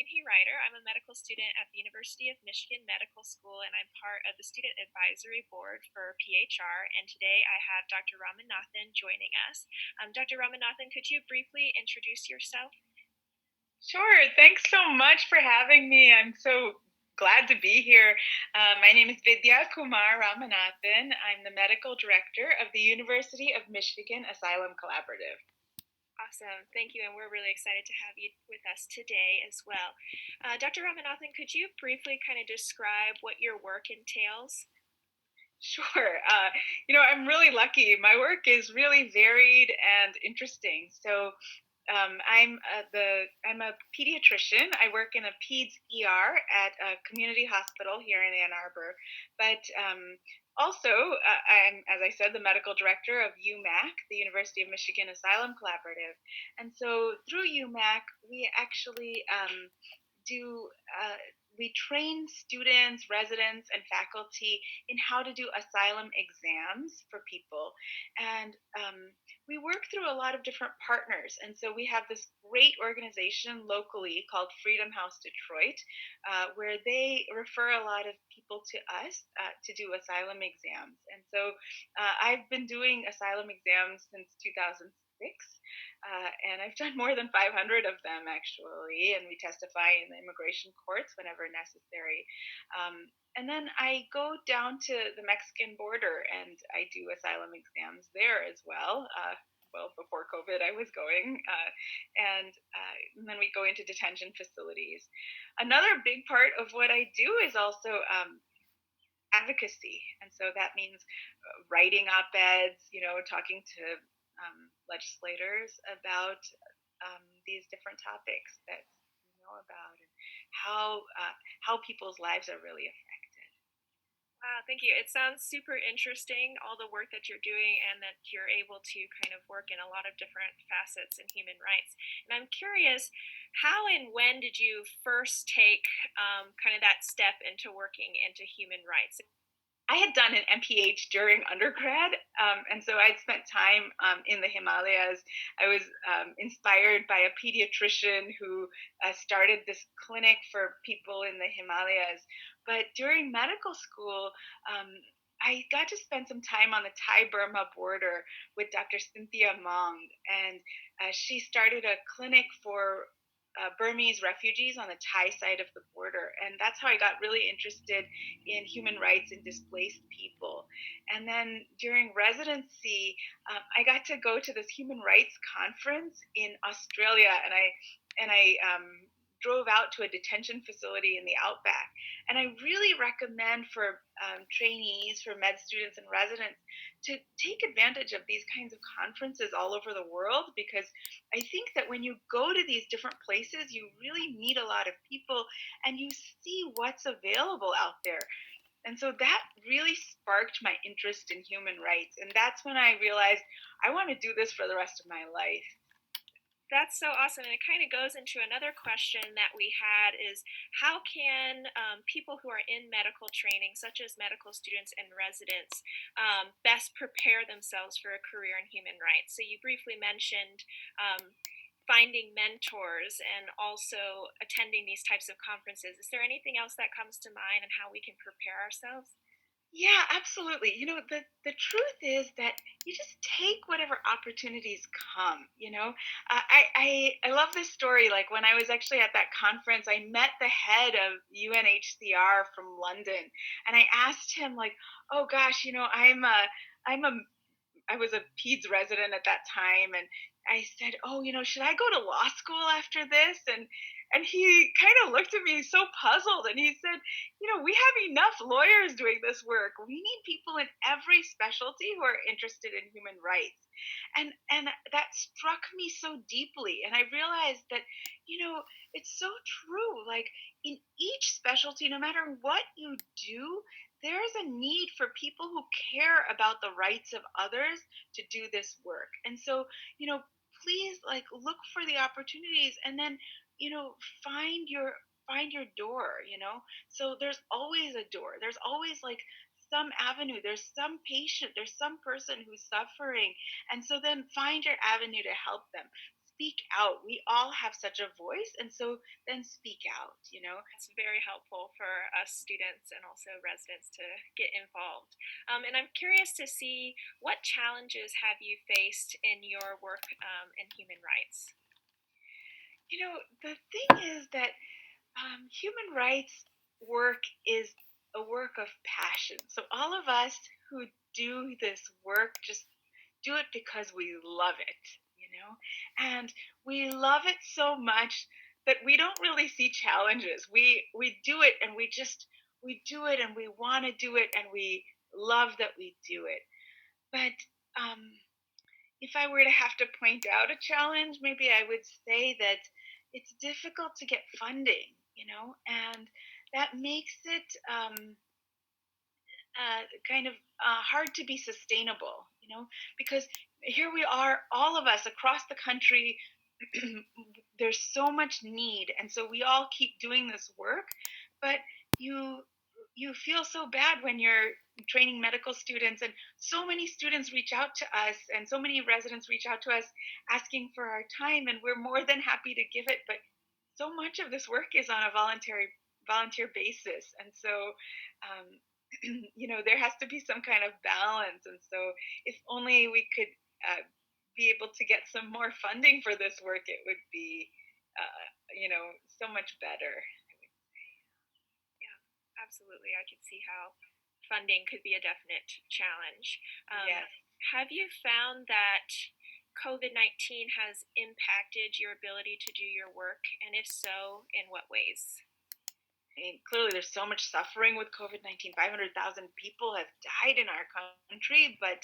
Yoonhee Ryder. I'm a medical student at the University of Michigan Medical School, and I'm part of the Student Advisory Board for PHR. And today I have Dr. Ramanathan joining us. Dr. Ramanathan, could you briefly introduce yourself? Sure. Thanks so much for having me. I'm so glad to be here. My name is Vidya Kumar Ramanathan. I'm the medical director of the University of Michigan Asylum Collaborative. Awesome. Thank you. And we're really excited to have you with us today as well. Dr. Ramanathan, could you briefly kind of describe what your work entails? Sure. I'm really lucky. My work is really varied and interesting. I'm a pediatrician. I work in a peds ER at a community hospital here in Ann Arbor, but I'm, as I said, the medical director of UMAC, the University of Michigan Asylum Collaborative, and so through UMAC we actually do. We train students, residents, and faculty in how to do asylum exams for people. And we work through a lot of different partners. And so we have this great organization locally called Freedom House Detroit, where they refer a lot of people to us to do asylum exams. And so I've been doing asylum exams since 2006. And I've done more than 500 of them actually, and we testify in the immigration courts whenever necessary. And then I go down to the Mexican border and I do asylum exams there as well. Before COVID, I was going, and then we go into detention facilities. Another big part of what I do is also advocacy, and so that means writing op-eds, talking to legislators about these different topics that we know about and how people's lives are really affected. Wow, thank you. It sounds super interesting, all the work that you're doing, and that you're able to kind of work in a lot of different facets in human rights. And I'm curious, how and when did you first take kind of that step into working into human rights? I had done an MPH during undergrad, and so I'd spent time in the Himalayas. I was inspired by a pediatrician who started this clinic for people in the Himalayas. But during medical school, I got to spend some time on the Thai-Burma border with Dr. Cynthia Mong, and she started a clinic for Burmese refugees on the Thai side of the border. And that's how I got really interested in human rights and displaced people. And then during residency, I got to go to this human rights conference in Australia, and I drove out to a detention facility in the outback. And I really recommend for trainees, for med students and residents to take advantage of these kinds of conferences all over the world, because I think that when you go to these different places, you really meet a lot of people and you see what's available out there. And so that really sparked my interest in human rights. And that's when I realized I want to do this for the rest of my life. That's so awesome. And it kind of goes into another question that we had is how can people who are in medical training, such as medical students and residents, best prepare themselves for a career in human rights? So you briefly mentioned finding mentors and also attending these types of conferences. Is there anything else that comes to mind and how we can prepare ourselves? Yeah, absolutely. The truth is that you just take whatever opportunities come. I love this story. Like when I was actually at that conference, I met the head of UNHCR from London, and I asked him like, "Oh gosh, I'm a I was a peds resident at that time, and I said, "Oh, should I go to law school after this?" And he kind of looked at me so puzzled, and he said, "We have enough lawyers doing this work. We need people in every specialty who are interested in human rights." And that struck me so deeply, and I realized that, it's so true. Like in each specialty, no matter what you do, there is a need for people who care about the rights of others to do this work. And so, please like look for the opportunities, and then, you know, find your find your door, So there's always a door. There's always like some avenue. There's some patient, there's some person who's suffering. And so then find your avenue to help them. speak out. We all have such a voice, and so then speak out, It's very helpful for us students and also residents to get involved. And I'm curious to see what challenges have you faced in your work in human rights? The thing is that human rights work is a work of passion. So all of us who do this work just do it because we love it. And we love it so much that we don't really see challenges. We do it and we do it and we want to do it and we love that we do it. But if I were to have to point out a challenge, maybe I would say that it's difficult to get funding, and that makes it kind of hard to be sustainable, because here we are, all of us across the country. There's so much need, and so we all keep doing this work, but you you feel so bad when you're training medical students, and so many students reach out to us, and so many residents reach out to us asking for our time, and we're more than happy to give it, but so much of this work is on a volunteer basis, and so um, there has to be some kind of balance, and so if only we could be able to get some more funding for this work, it would be so much better. Yeah, absolutely. I could see how funding could be a definite challenge. Yes. Have you found that COVID-19 has impacted your ability to do your work? And if so, in what ways? I mean, clearly there's so much suffering with COVID-19. 500,000 people have died in our country, but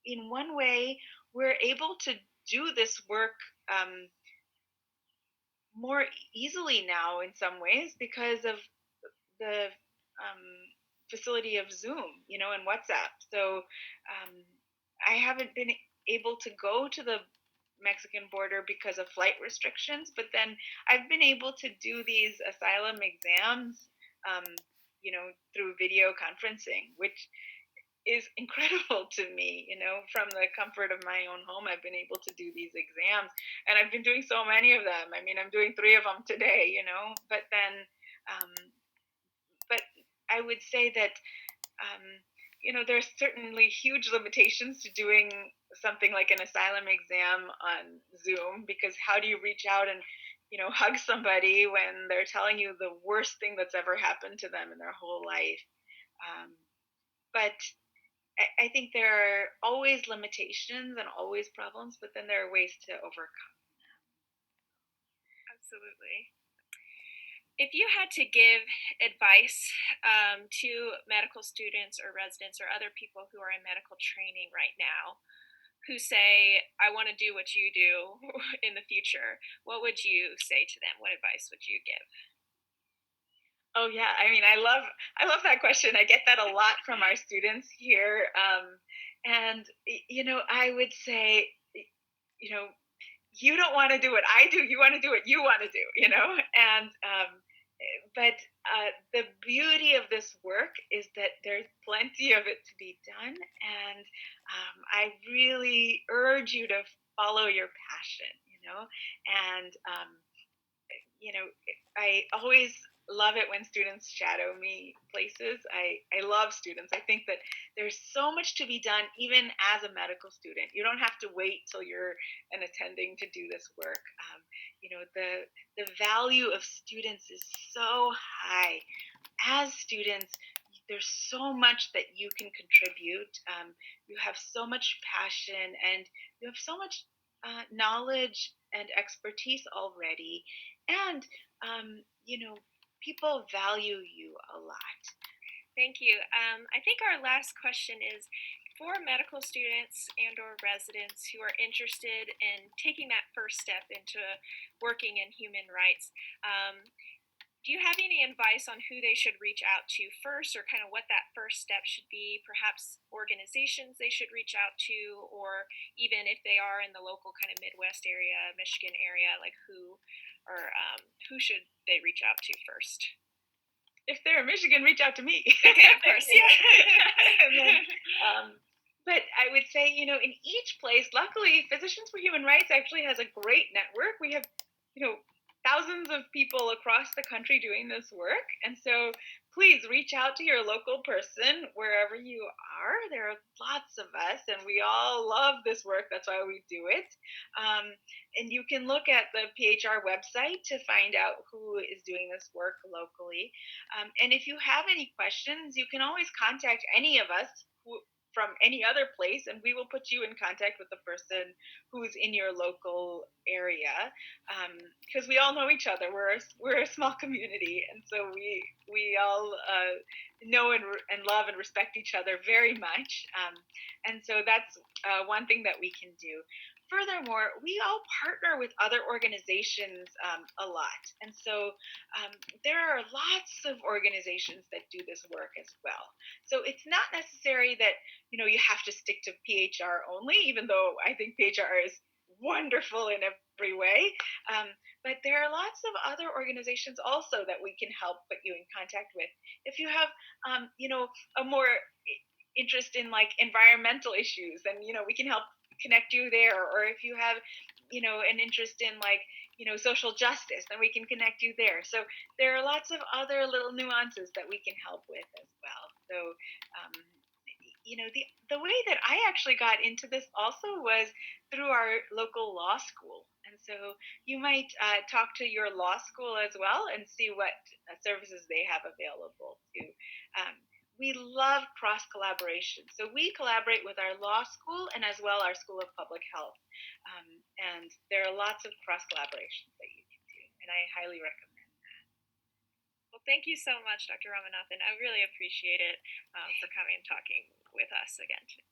in one way, we're able to do this work more easily now in some ways because of the facility of Zoom, and WhatsApp. So I haven't been able to go to the Mexican border because of flight restrictions, but then I've been able to do these asylum exams, um, through video conferencing, which is incredible to me. From the comfort of my own home, I've been able to do these exams, and I've been doing so many of them. I mean, I'm doing 3 of them today, but then, um, but I would say that there's certainly huge limitations to doing something like an asylum exam on Zoom, because how do you reach out and hug somebody when they're telling you the worst thing that's ever happened to them in their whole life? But I think there are always limitations and always problems, but then there are ways to overcome. Absolutely. If you had to give advice to medical students or residents or other people who are in medical training right now who say, I want to do what you do in the future, what would you say to them? What advice would you give? Oh yeah, I mean, I love that question. I get that a lot from our students here, and I would say, you know, you don't want to do what I do. You want to do what you want to do. And but the beauty of this work is that there's plenty of it to be done, and I really urge you to follow your passion. And you know, I always love it when students shadow me places. I love students. I think that there's so much to be done even as a medical student. You don't have to wait till you're an attending to do this work. The value of students is so high. As students, there's so much that you can contribute. You have so much passion, and you have so much knowledge and expertise already, and people value you a lot. Thank you. I think our last question is for medical students and or residents who are interested in taking that first step into working in human rights. Do you have any advice on who they should reach out to first, or kind of what that first step should be? Perhaps organizations they should reach out to, or even if they are in the local kind of Midwest area, Michigan area, like who should they reach out to first? If they're in Michigan, reach out to me. Okay, of course, yeah. And then, but I would say, in each place, luckily, Physicians for Human Rights actually has a great network. We have, you know, thousands of people across the country doing this work. And so please reach out to your local person wherever you are. There are lots of us, and we all love this work. That's why we do it. And you can look at the PHR website to find out who is doing this work locally. And if you have any questions, you can always contact any of us from any other place, and we will put you in contact with the person who's in your local area, because we all know each other. We're a small community, and so we all know and love and respect each other very much. And so that's one thing that we can do. Furthermore, we all partner with other organizations a lot. And so there are lots of organizations that do this work as well. So it's not necessary that, you have to stick to PHR only, even though I think PHR is wonderful in every way. But there are lots of other organizations also that we can help put you in contact with. If you have, a more interest in like environmental issues, then, we can help connect you there. Or if you have, an interest in like, social justice, then we can connect you there. So there are lots of other little nuances that we can help with as well. So, the way that I actually got into this also was through our local law school. And so you might talk to your law school as well and see what services they have available too. We love cross collaboration. So we collaborate with our law school and as well our School of Public Health. And there are lots of cross collaborations that you can do, and I highly recommend that. Well, thank you so much, Dr. Ramanathan. I really appreciate it for coming and talking with us again today.